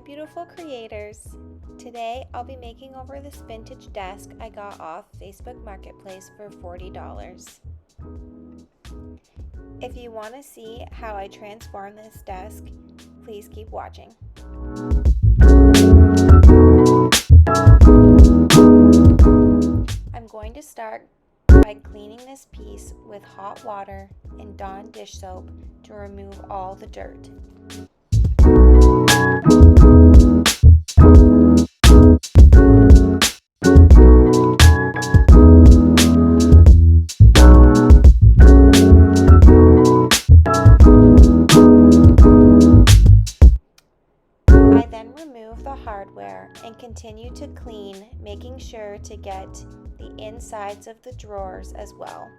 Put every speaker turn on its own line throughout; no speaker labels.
beautiful creators. Today I'll be making over this vintage desk I got off Facebook Marketplace for $40. If you want to see how I transform this desk, please keep watching. I'm going to start by cleaning this piece with hot water and Dawn dish soap to remove all the dirt. I then remove the hardware and continue to clean, making sure to get the insides of the drawers as well.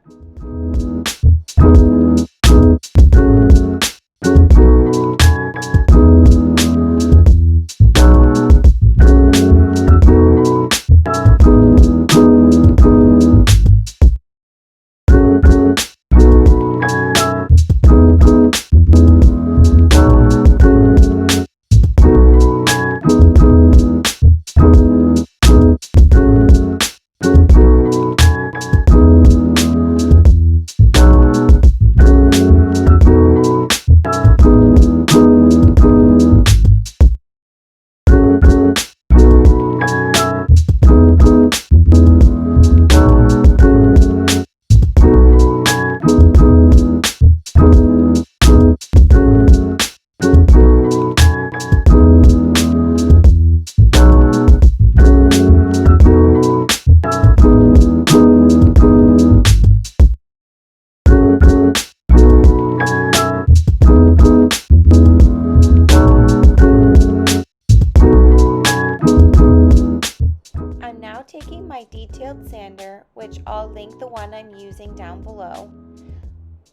I'm now taking my detailed sander, which I'll link the one I'm using down below.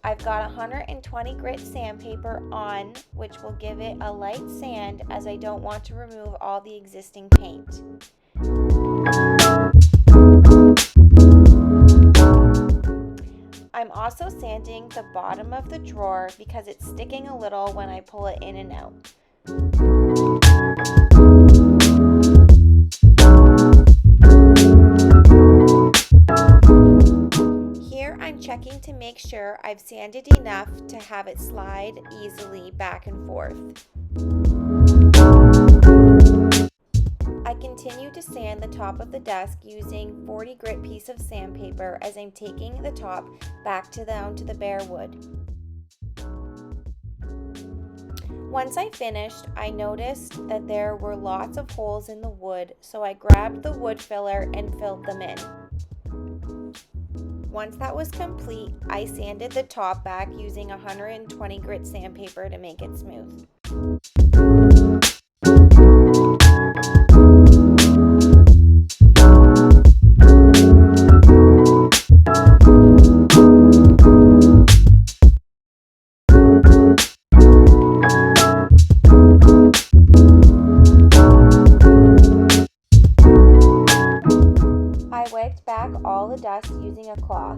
I've got 120 grit sandpaper on, which will give it a light sand as I don't want to remove all the existing paint. I'm also sanding the bottom of the drawer because it's sticking a little when I pull it in and out. Here I'm checking to make sure I've sanded enough to have it slide easily back and forth. I continue to sand the top of the desk using 40 grit piece of sandpaper as I'm taking the top back down to the bare wood. Once I finished, I noticed that there were lots of holes in the wood, so I grabbed the wood filler and filled them in. Once that was complete, I sanded the top back using 120 grit sandpaper to make it smooth. I wiped back all the dust using a cloth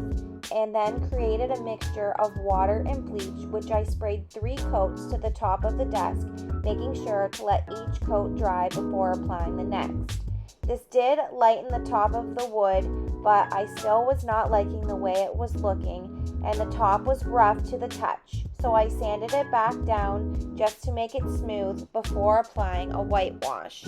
and then created a mixture of water and bleach, which I sprayed 3 coats to the top of the desk, making sure to let each coat dry before applying the next. This did lighten the top of the wood, but I still was not liking the way it was looking, and the top was rough to the touch, so I sanded it back down just to make it smooth before applying a whitewash.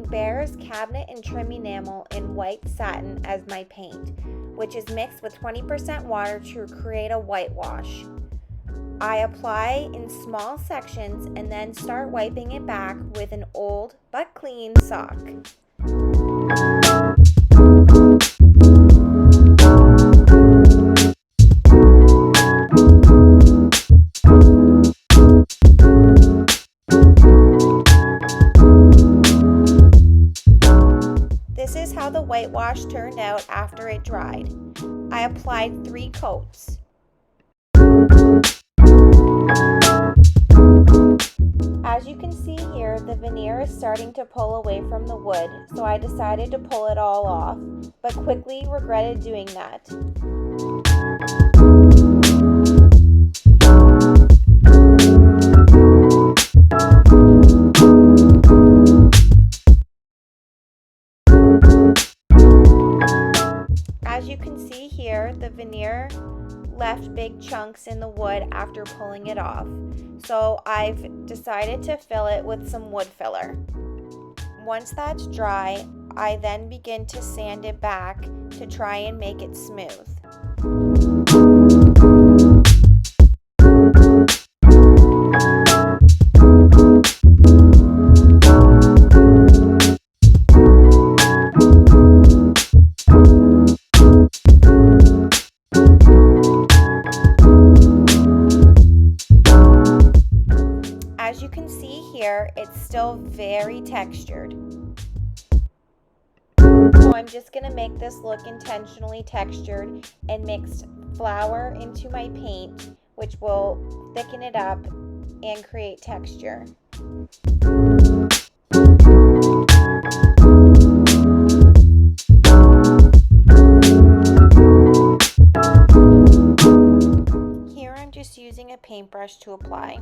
BEHR's cabinet and trim enamel in white satin as my paint, which is mixed with 20% water to create a whitewash. I apply in small sections and then start wiping it back with an old but clean sock. This is how the whitewash turned out after it dried. I applied 3 coats. starting to pull away from the wood, so I decided to pull it all off, but quickly regretted doing that. As you can see here, the veneer left big chunks in the wood after pulling it off. So I've decided to fill it with some wood filler. Once that's dry, I then begin to sand it back to try and make it smooth. As you can see here, it's still very textured. So I'm just going to make this look intentionally textured and mix flour into my paint, which will thicken it up and create texture. Here I'm just using a paintbrush to apply.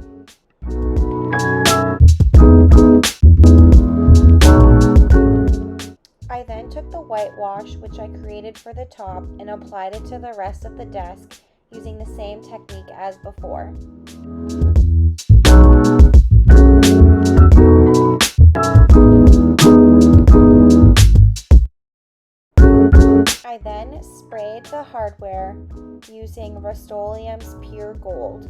I then took the whitewash, which I created for the top, and applied it to the rest of the desk using the same technique as before. I then sprayed the hardware using Rust-Oleum's Pure Gold.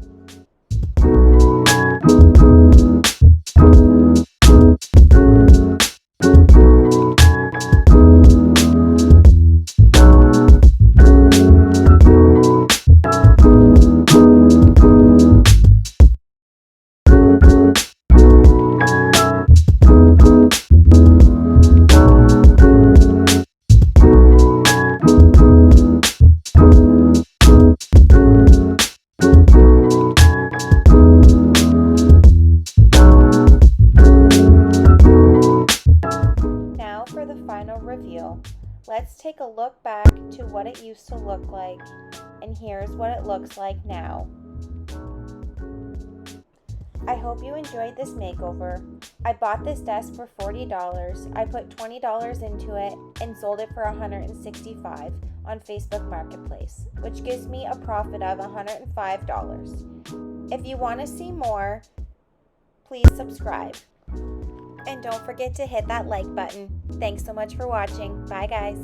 Reveal. Let's take a look back to what it used to look like, and here's what it looks like now. I hope you enjoyed this makeover. I bought this desk for $40. I put $20 into it and sold it for $165 on Facebook Marketplace, which gives me a profit of $105. If you want to see more, please subscribe. And don't forget to hit that like button. Thanks so much for watching. Bye, guys.